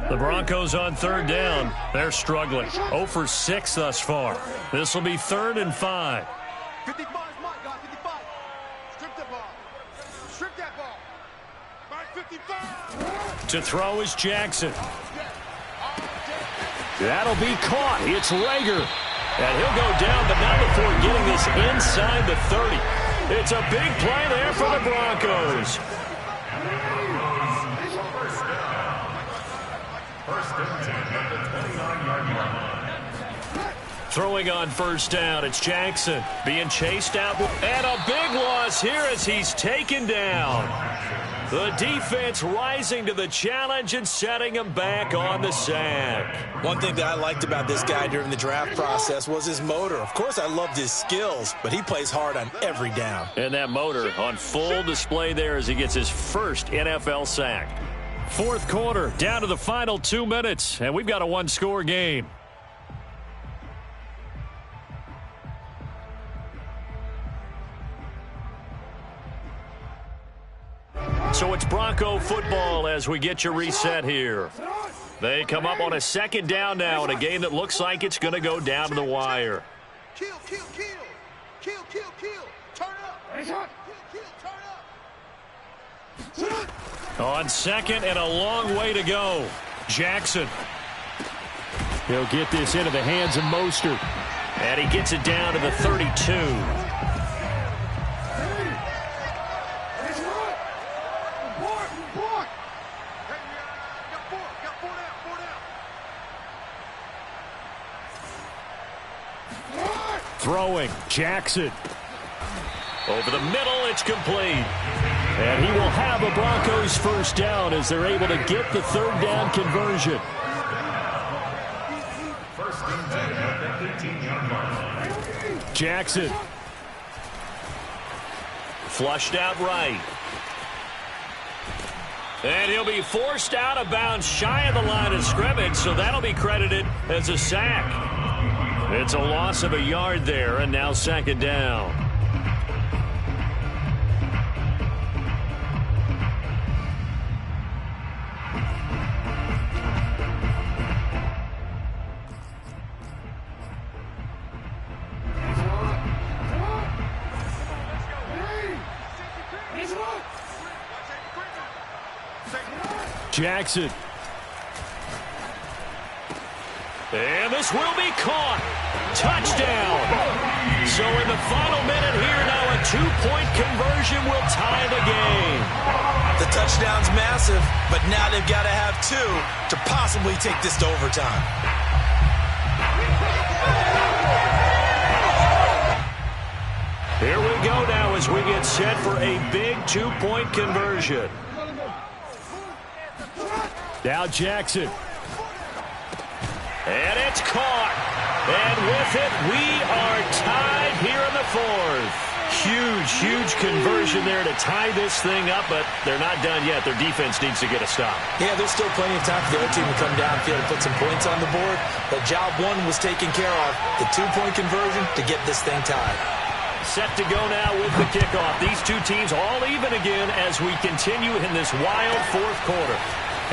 Speaker 1: The Broncos on 3rd down. They're struggling. 0 for 6 thus far. This will be 3rd and 5.
Speaker 3: 55 is mine, guys. 55. Strip that ball. Strip that ball. Back 55.
Speaker 1: To throw is Jackson. That'll be caught. It's Rager. And he'll go down, but not before getting this inside the 30. It's a big play there for the Broncos. Throwing on 1st down, it's Jackson being chased out. And a big loss here as he's taken down. The defense rising to the challenge and setting him back on the sack.
Speaker 2: One thing that I liked about this guy during the draft process was his motor. Of course, I loved his skills, but he plays hard on every down.
Speaker 1: And that motor on full display there as he gets his first NFL sack. Fourth quarter, down to the final 2 minutes, and we've got a 1-score game. So it's Bronco football as we get you reset here. They come up on a second down now in a game that looks like it's going to go down to the wire.
Speaker 3: Kill, kill, kill. Kill, kill, kill. Turn up. Kill, kill, turn up.
Speaker 1: On second and a long way to go. Jackson. He'll get this into the hands of Mostert. And he gets it down to the 32. Throwing, Jackson. Over the middle, it's complete. And he will have a Broncos first down as they're able to get the third down conversion.
Speaker 5: First and 10 at the 18-yard line.
Speaker 1: Jackson. Flushed out right. And he'll be forced out of bounds shy of the line of scrimmage, so that'll be credited as a sack. It's a loss of a yard there, and now second down. Jackson. And this will be caught. Touchdown. So in the final minute here now, a two-point conversion will tie the game.
Speaker 2: The touchdown's massive, but now they've got to have two to possibly take this to overtime.
Speaker 1: Here we go now as we get set for a big two-point conversion. Now Jackson. And it's caught. And with it, we are tied here in the fourth. Huge conversion there to tie this thing up, but they're not done yet. Their defense needs to get a stop.
Speaker 2: Yeah, there's still plenty of time for the other team to come downfield and put some points on the board, but job one was taken care of. The two-point conversion to get this thing tied.
Speaker 1: Set to go now with the kickoff. These two teams all even again as we continue in this wild fourth quarter.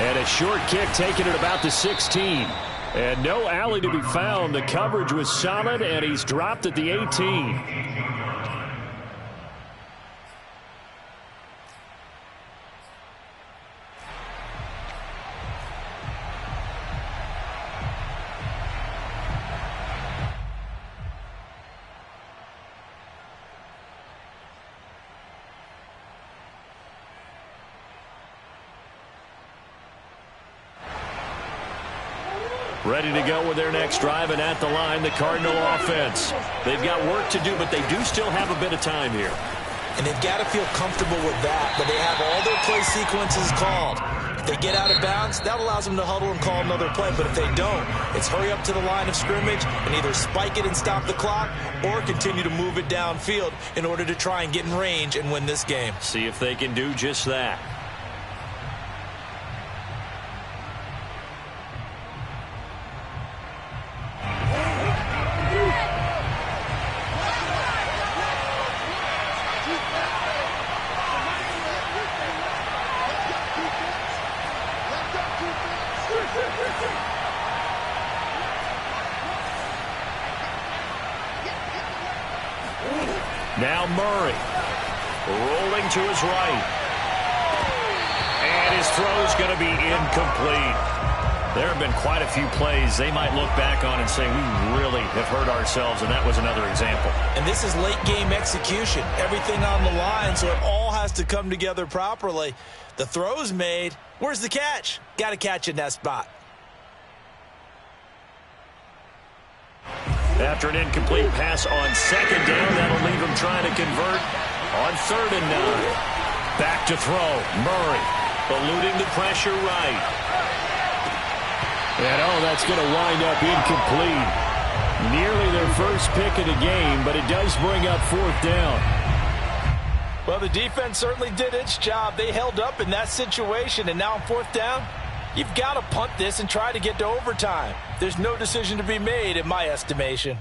Speaker 1: And a short kick taken at about the 16. And no alley to be found. The coverage was solid, and he's dropped at the 18. Ready to go with their next drive, and at the line, the Cardinal offense. They've got work to do, but they do still have a bit of time here.
Speaker 2: And they've got to feel comfortable with that, but they have all their play sequences called. If they get out of bounds, that allows them to huddle and call another play, but if they don't, it's hurry up to the line of scrimmage and either spike it and stop the clock or continue to move it downfield in order to try and get in range and win this game.
Speaker 1: See if they can do just that. Now Murray, rolling to his right. And his throw's going to be incomplete. There have been quite a few plays they might look back on and say, we really have hurt ourselves, and that was another example.
Speaker 2: And this is late-game execution. Everything on the line, so it all has to come together properly. The throw's made. Where's the catch? Got to catch in that spot.
Speaker 1: After an incomplete pass on second down, that'll leave him trying to convert on 3rd and 9. Back to throw. Murray eluding the pressure right. And that's going to wind up incomplete. Nearly their first pick of the game, but it does bring up 4th down.
Speaker 4: Well, the defense certainly did its job. They held up in that situation, and now on 4th down, you've got to punt this and try to get to overtime. There's no decision to be made, in my estimation.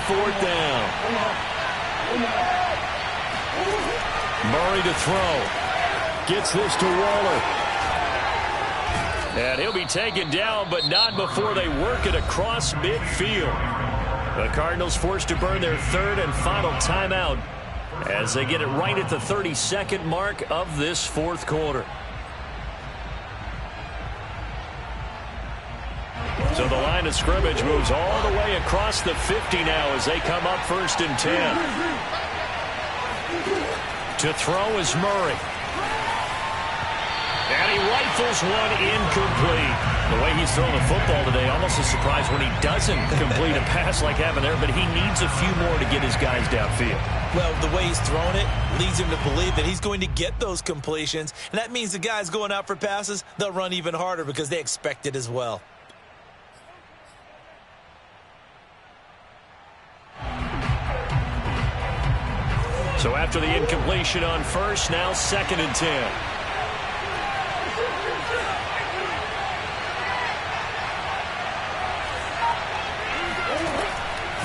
Speaker 1: 4th down. Murray to throw. Gets this to Waller. And he'll be taken down, but not before they work it across midfield. The Cardinals forced to burn their 3rd and final timeout as they get it right at the 32nd mark of this 4th quarter. So the line of scrimmage moves all the way across the 50 now as they come up 1st and 10. To throw is Murray. And he rifles one incomplete. The way he's throwing the football today, almost a surprise when he doesn't complete a pass like having there, but he needs a few more to get his guys downfield.
Speaker 2: Well, the way he's throwing it leads him to believe that he's going to get those completions, and that means the guys going out for passes, they'll run even harder because they expect it as well.
Speaker 1: So after the incompletion on 1st, now 2nd and 10.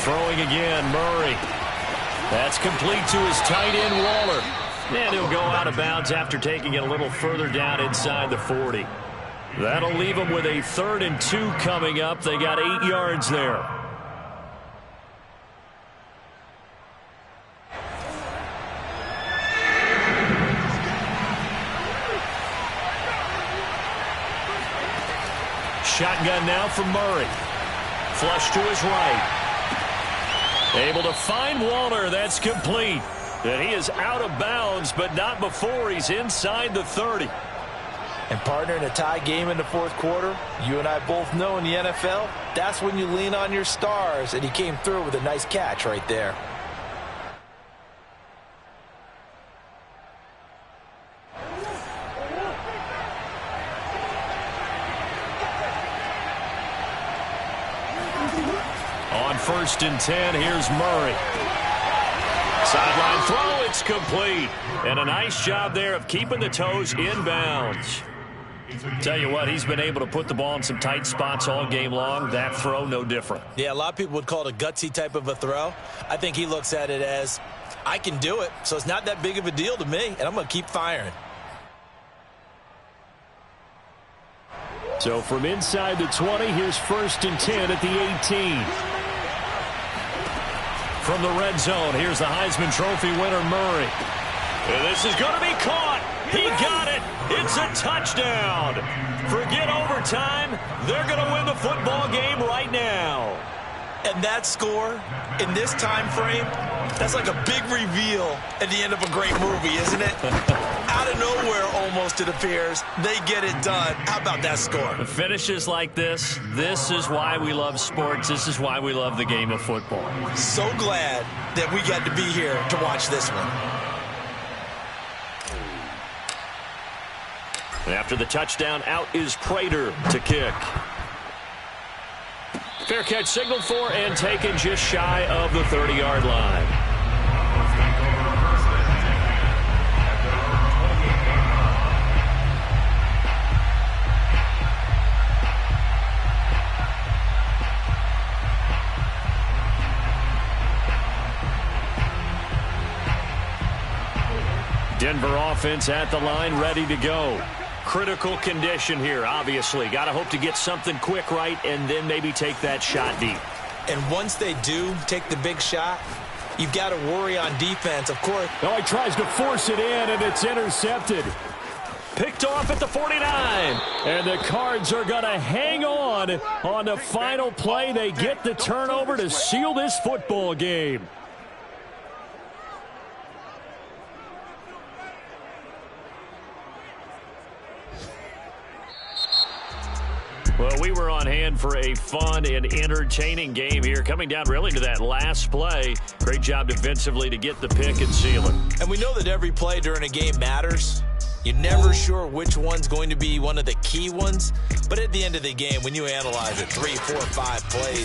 Speaker 1: Throwing again, Murray. That's complete to his tight end, Waller. And he'll go out of bounds after taking it a little further down inside the 40. That'll leave them with a 3rd and 2 coming up. They got 8 yards there. Shotgun now from Murray. Flush to his right. Able to find Waller. That's complete. And he is out of bounds, but not before he's inside the 30.
Speaker 4: And partner, in a tie game in the 4th quarter, you and I both know in the NFL, that's when you lean on your stars, and he came through with a nice catch right there.
Speaker 1: On 1st and 10, here's Murray. Sideline throw, it's complete. And a nice job there of keeping the toes in bounds. Tell you what, he's been able to put the ball in some tight spots all game long. That throw, no different.
Speaker 2: Yeah, a lot of people would call it a gutsy type of a throw. I think he looks at it as, I can do it, so it's not that big of a deal to me, and I'm going to keep firing.
Speaker 1: So from inside the 20, here's 1st and 10 at the 18. From the red zone, here's the Heisman Trophy winner, Murray. And this is going to be caught. He got it. It's a touchdown. Forget overtime. They're going to win the football game right now.
Speaker 2: And that score in this time frame, that's like a big reveal at the end of a great movie, isn't it? Out of nowhere, almost, it appears, they get it done. How about that score?
Speaker 1: The finishes like this is why we love sports. This is why we love the game of football.
Speaker 2: So glad that we got to be here to watch this one.
Speaker 1: And after the touchdown, out is Prater to kick. Fair catch signaled for and taken just shy of the 30-yard line. Denver offense at the line, ready to go. Critical condition here, obviously. Got to hope to get something quick right and then maybe take that shot deep.
Speaker 2: And once they do take the big shot, you've got to worry on defense, of course.
Speaker 1: Oh, he tries to force it in, and it's intercepted. Picked off at the 49. And the Cards are going to hang on the final play. They get the turnover to seal this football game. Well, we were on hand for a fun and entertaining game here, coming down really to that last play. Great job defensively to get the pick and seal it.
Speaker 2: And we know that every play during a game matters. You're never sure which one's going to be one of the key ones. But at the end of the game, when you analyze it, 3, 4, 5 plays,